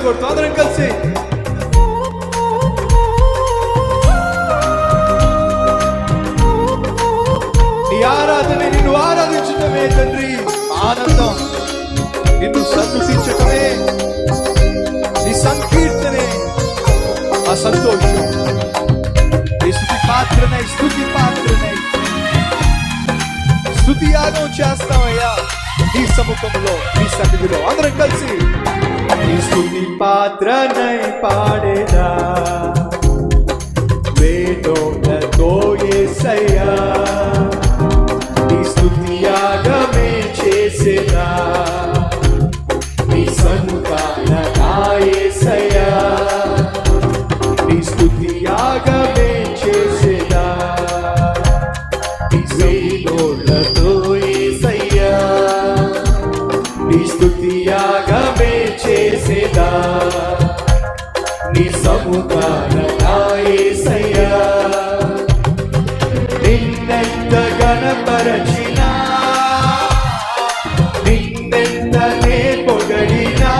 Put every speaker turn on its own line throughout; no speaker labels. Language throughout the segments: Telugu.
చప్పట్లు కొడుతూ అందరం కలిసి నీ ఆరాధన, నిన్ను ఆరాధించటమే తండ్రి ఆనందం, నిన్ను సంతోషించటమే నీ సంకీర్తనే ఆ సంతోషం. స్తుతి పాత్రనై స్తుతి యాగం చేస్తామయ్యా నీ సముఖంలో, నీ సన్నిధిలో. అందరం కలిసి నీ స్తుతి పాత్రనై పాడేదా వేదోలతో యేసయ్యా, నీ స్తుతి యాగమే చేసేదా నీ సన్నిధాన నా యేసయ్యా, నీ స్తుతి యాగమే చేసేదా నీ వేదోలతో యేసయ్యా, నీ స్తుతి యాగమే చేసేదా నీ సముఖాన నా యేసయ్యా. నిన్నెంత ఘనపరచినా, నిన్నెంతనే పొగడినా,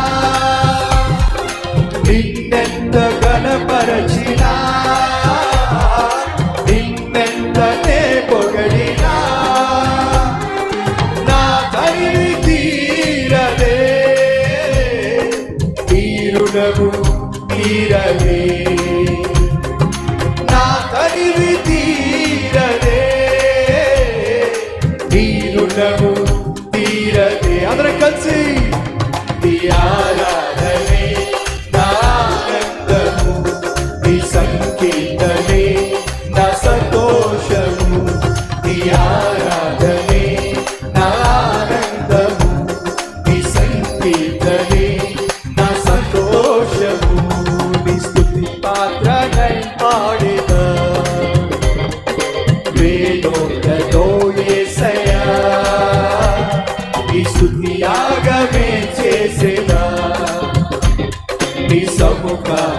నిన్నెంత ఘనపరచినా, నిన్నెంతనే పొగడినా, నా తనివి తీరదే తీరునము తీరదే, నా తనివి తీరదే తీరునము తీరదే. అందరం కలిసి నీ ఆరాధనే నా ఆనందము, నీ సంకీర్తనే నా సంతోషము, నీ ఆరాధనే నా ఆనందము, నీ సంకీర్తనే నా సంతోషము. నీ స్తుతి పాత్రనై పాడేదా వేదోలతో యేసయ్యా, నీ స్తుతి యాగమే చేసేదా నీ సముఖాన